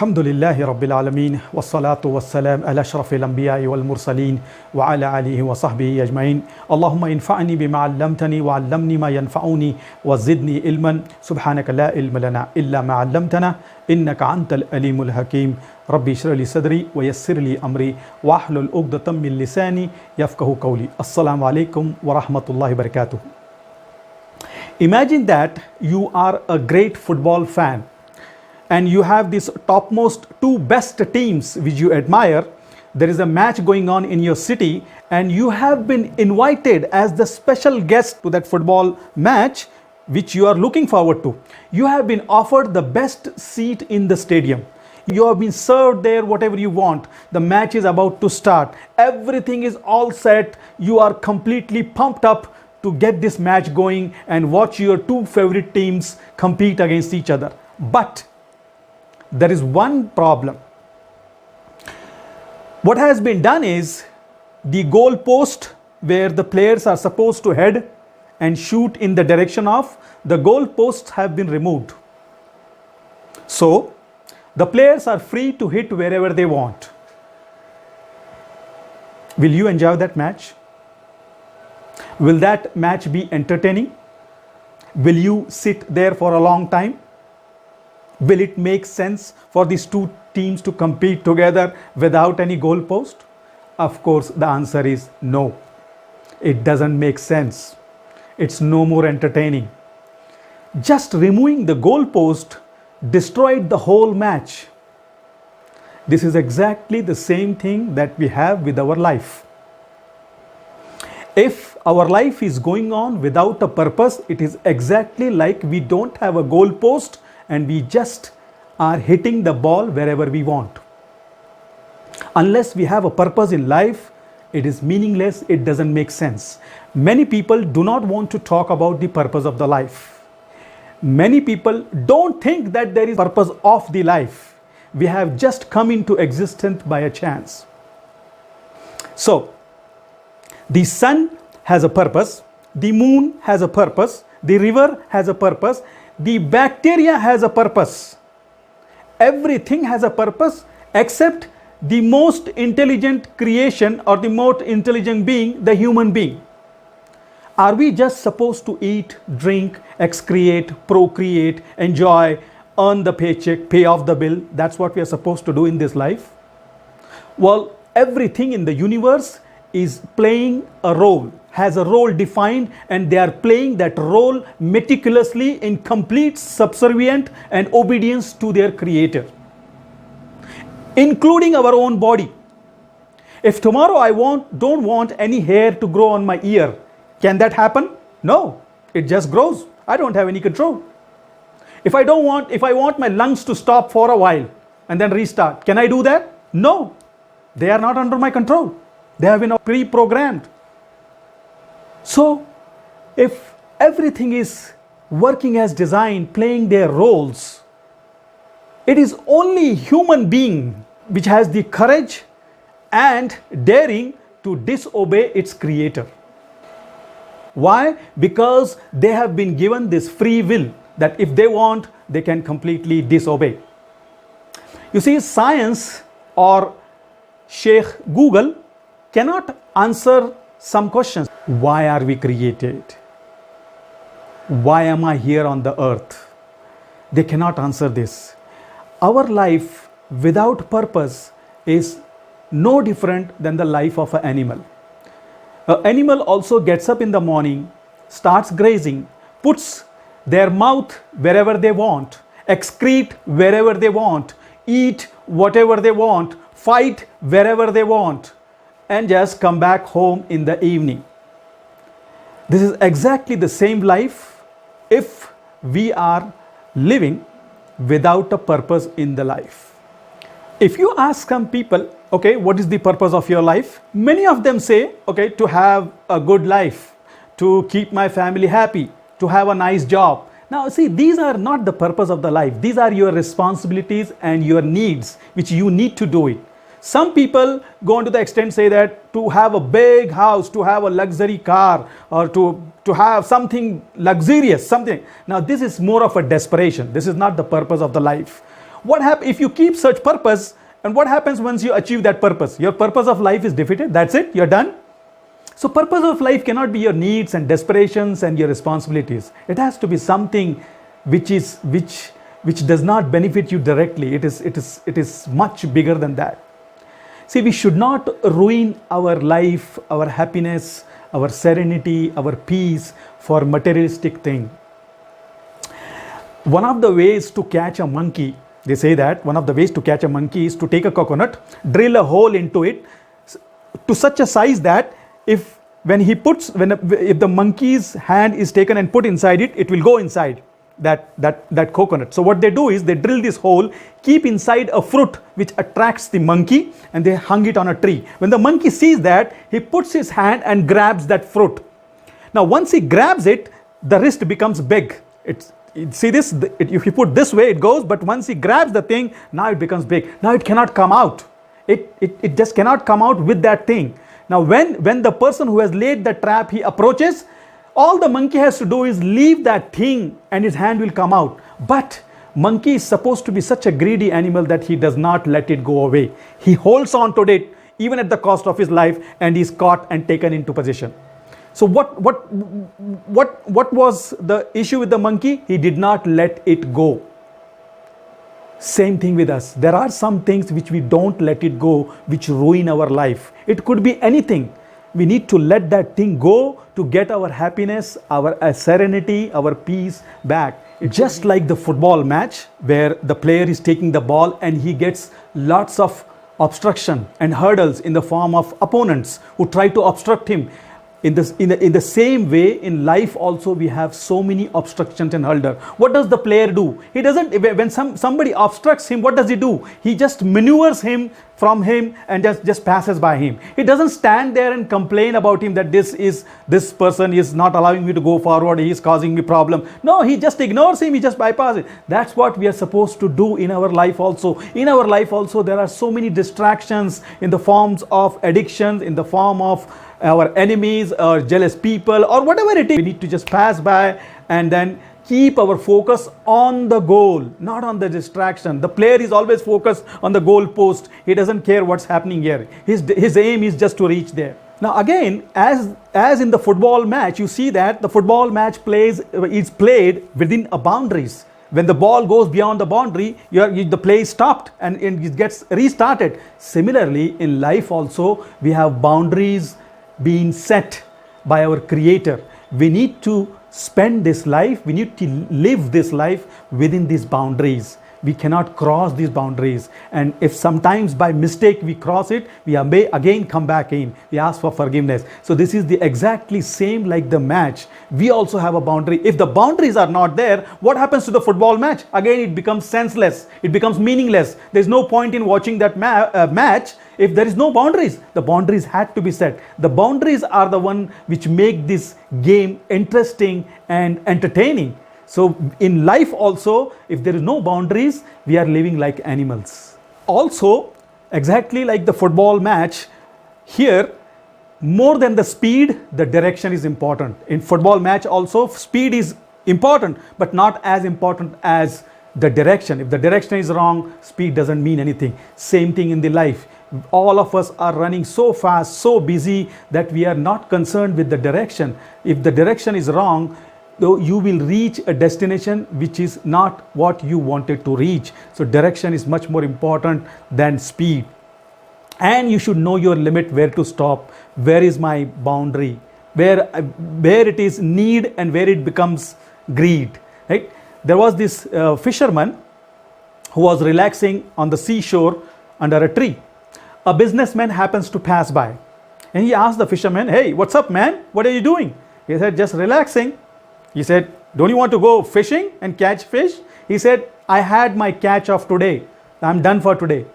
الحمد لله رب العالمين والصلاة والسلام على أشرف الأنبياء والمرسلين وعلى آله وصحبه أجمعين اللهم انفعني بما علمتني وعلمني ما ينفعني وزدني علما سبحانك لا علم لنا إلا ما علمتنا إنك أنت العليم الحكيم ربي اشرح لي صدري ويسر لي أمري واحلل عقدة من لساني يفقهوا قولي السلام عليكم ورحمة الله وبركاته. Imagine that you are a great football fan and you have these topmost two best teams which you admire. There is a match going on in your city and you have been invited as the special guest to that football match which you are looking forward to. You have been offered the best seat in the stadium. You have been served there whatever you want. The match is about to start. Everything is all set. You are completely pumped up to get this match going and watch your two favorite teams compete against each other. But there is one problem. What has been done is the goal post where the players are supposed to head and shoot in the direction of, the goal posts have been removed. So the players are free to hit wherever they want. Will you enjoy that match? Will that match be entertaining? Will you sit there for a long time? Will it make sense for these two teams to compete together without any goal post? Of course, the answer is no. It doesn't make sense. It's no more entertaining. Just removing the goal post destroyed the whole match. This is exactly the same thing that we have with our life. If our life is going on without a purpose, it is exactly like we don't have a goal post and we just are hitting the ball wherever we want. Unless we have a purpose in life, it is meaningless, it doesn't make sense. Many people do not want to talk about the purpose of the life. Many people don't think that there is purpose of the life. We have just come into existence by a chance. So, the sun has a purpose, the moon has a purpose, the river has a purpose, the bacteria has a purpose. Everything has a purpose except the most intelligent creation or the most intelligent being, the human being. Are we just supposed to eat, drink, excrete, procreate, enjoy, earn the paycheck, pay off the bill? That's what we are supposed to do in this life? Well, everything in the universe is playing a role, has a role defined, and they are playing that role meticulously in complete subservient and obedience to their creator, including our own body. If tomorrow I don't want any hair to grow on my ear, can that happen? No, it just grows. I don't have any control. If I want my lungs to stop for a while and then restart, can I do that? No, they are not under my control. They have been pre-programmed. So, if everything is working as designed, playing their roles, it is only human being which has the courage and daring to disobey its creator. Why? Because they have been given this free will that if they want, they can completely disobey. You see, science or Sheikh Google cannot answer some questions. Why are we created? Why am I here on the earth? They cannot answer this. Our life without purpose is no different than the life of an animal. An animal also gets up in the morning, starts grazing, puts their mouth wherever they want, excrete wherever they want, eat whatever they want, fight wherever they want, and just come back home in the evening. This is exactly the same life if we are living without a purpose in the life. If you ask some people, okay, what is the purpose of your life? Many of them say, okay, to have a good life, to keep my family happy, to have a nice job. Now, see, these are not the purpose of the life. These are your responsibilities and your needs, which you need to do it. Some people go on to the extent say that to have a big house, to have a luxury car, or to have something luxurious, something. Now this is more of a desperation. This is not the purpose of the life. What happens if you keep such purpose? And what happens once you achieve that purpose? Your purpose of life is defeated. That's it. You're done. So purpose of life cannot be your needs and desperations and your responsibilities. It has to be something which does not benefit you directly. It is much bigger than that. See, we should not ruin our life, our happiness, our serenity, our peace for materialistic thing. One of the ways to catch a monkey, they say that one of the ways to catch a monkey is to take a coconut, drill a hole into it to such a size that if the monkey's hand is taken and put inside it, it will go inside that coconut. So what they do is they drill this hole, keep inside a fruit which attracts the monkey, and they hung it on a tree. When the monkey sees that, he puts his hand and grabs that fruit. Now once he grabs it, the wrist becomes big. See this, if you put this way it goes, but once he grabs the thing, now it becomes big. Now it cannot come out. It just cannot come out with that thing. Now when the person who has laid the trap, he approaches, all the monkey has to do is leave that thing and his hand will come out. But monkey is supposed to be such a greedy animal that he does not let it go away. He holds on to it even at the cost of his life, and he is caught and taken into possession. So what was the issue with the monkey? He did not let it go. Same thing with us. There are some things which we don't let it go, which ruin our life. It could be anything. We need to let that thing go to get our happiness, our serenity, our peace back. Just like the football match where the player is taking the ball and he gets lots of obstruction and hurdles in the form of opponents who try to obstruct him. In the same way, in life also we have so many obstructions and hurdles. What does the player do? He doesn't, when somebody obstructs him, what does he do? He just maneuvers from him and just passes by him. He doesn't stand there and complain about him that this person is not allowing me to go forward, he is causing me problem. No, he just ignores him, he just bypasses it. That's what we are supposed to do in our life also. In our life also there are so many distractions in the forms of addictions, in the form of our enemies or jealous people or whatever it is. We need to just pass by and then keep our focus on the goal, not on the distraction. The player is always focused on the goal post. He doesn't care what's happening here. His aim is just to reach there. Now again, as in the football match, you see that the football match is played within a boundaries. When the ball goes beyond the boundary, the play is stopped and it gets restarted. Similarly, in life also, we have boundaries being set by our Creator. We need to spend this life, we need to live this life within these boundaries. We cannot cross these boundaries, and if sometimes by mistake we cross it, we may again come back in. We ask for forgiveness. So this is the exactly same like the match. We also have a boundary. If the boundaries are not there, what happens to the football match? Again, it becomes senseless. It becomes meaningless. There's no point in watching that match if there is no boundaries. The boundaries had to be set. The boundaries are the one which make this game interesting and entertaining. So in life also, if there is no boundaries, we are living like animals. Also, exactly like the football match, here, more than the speed, the direction is important. In football match also, speed is important, but not as important as the direction. If the direction is wrong, speed doesn't mean anything. Same thing in the life. All of us are running so fast, so busy that we are not concerned with the direction. If the direction is wrong, though, you will reach a destination which is not what you wanted to reach. So direction is much more important than speed. And you should know your limit, where to stop, where is my boundary, where it is need and where it becomes greed. Right? There was this fisherman who was relaxing on the seashore under a tree. A businessman happens to pass by, and he asked the fisherman, "Hey, what's up, man? What are you doing?" He said, "Just relaxing." He said, "Don't you want to go fishing and catch fish?" He said, "I had my catch of today. I'm done for today."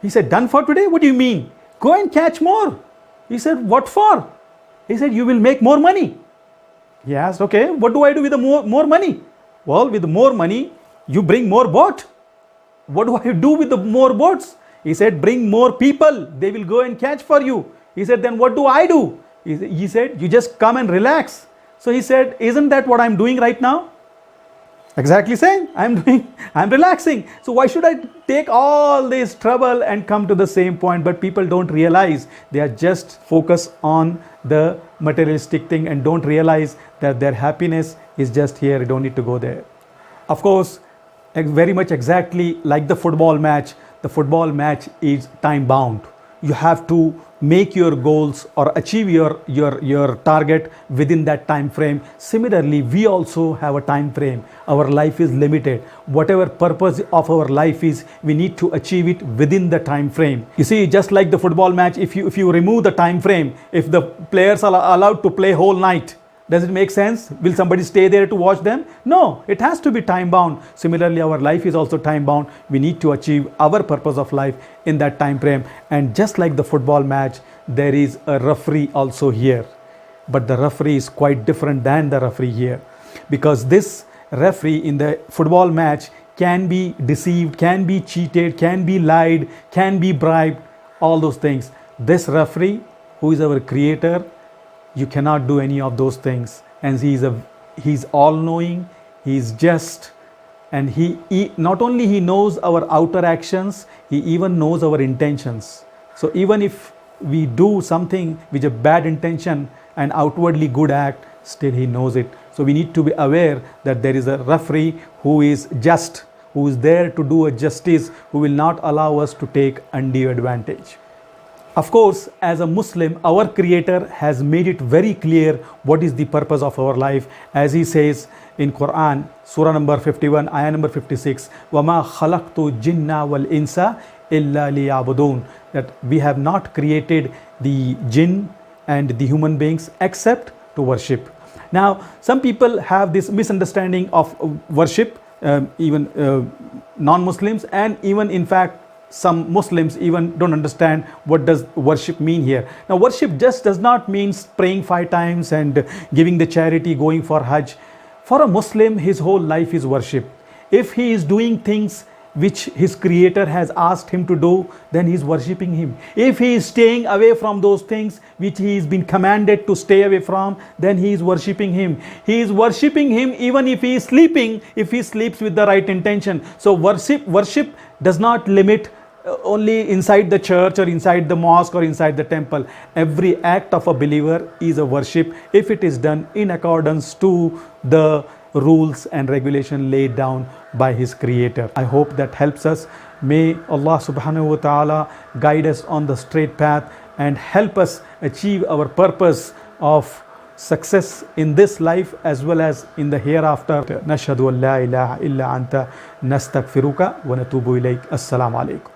He said, "Done for today? What do you mean? Go and catch more." He said, "What for?" He said, "You will make more money." He asked, "Okay, what do I do with the more money?" "Well, with the more money, you bring more boat." "What do I do with the more boats?" He said, "Bring more people. They will go and catch for you." He said, "Then what do I do?" He said, "You just come and relax." So he said, "Isn't that what I'm doing right now?" Exactly same. I'm relaxing. So why should I take all this trouble and come to the same point? But people don't realize, they are just focused on the materialistic thing and don't realize that their happiness is just here. You don't need to go there. Of course, very much exactly like the football match is time bound. You have to make your goals or achieve your target within that time frame. Similarly, we also have a time frame. Our life is limited. Whatever purpose of our life is, we need to achieve it within the time frame. You see, just like the football match, if you remove the time frame, if the players are allowed to play whole night, does it make sense? Will somebody stay there to watch them? No, it has to be time bound. Similarly, our life is also time bound. We need to achieve our purpose of life in that time frame. And just like the football match, there is a referee also here. But the referee is quite different than the referee here, because this referee in the football match can be deceived, can be cheated, can be lied, can be bribed, all those things. This referee, who is our creator, you cannot do any of those things. And he's all knowing, he's just, and he not only he knows our outer actions, he even knows our intentions. So even if we do something with a bad intention and outwardly good act, still he knows it. So we need to be aware that there is a referee who is just, who is there to do a justice, who will not allow us to take undue advantage. Of course, as a Muslim, our Creator has made it very clear what is the purpose of our life. As He says in Quran, Surah number 51, ayah number 56, وَمَا خَلَقْتُ الْجِنَّ وَالْإِنسَ إِلَّا لِيَعْبُدُونَ, that we have not created the jinn and the human beings except to worship. Now, some people have this misunderstanding of worship, even non-Muslims, and even in fact, some Muslims even don't understand what does worship mean here. Now, worship just does not mean praying 5 times and giving the charity, going for Hajj. For a Muslim, his whole life is worship. If he is doing things which his Creator has asked him to do, then he is worshipping Him. If he is staying away from those things which he has been commanded to stay away from, then he is worshipping Him. He is worshipping Him even if he is sleeping, if he sleeps with the right intention. So worship does not limit only inside the church or inside the mosque or inside the temple. Every act of a believer is a worship if it is done in accordance to the rules and regulation laid down by his Creator. I hope that helps us. May Allah subhanahu wa ta'ala guide us on the straight path and help us achieve our purpose of success in this life as well as in the hereafter. Nashhadu an la ilaha illa anta nastaghfiruka wa natubu ilayk. Assalamu alaikum.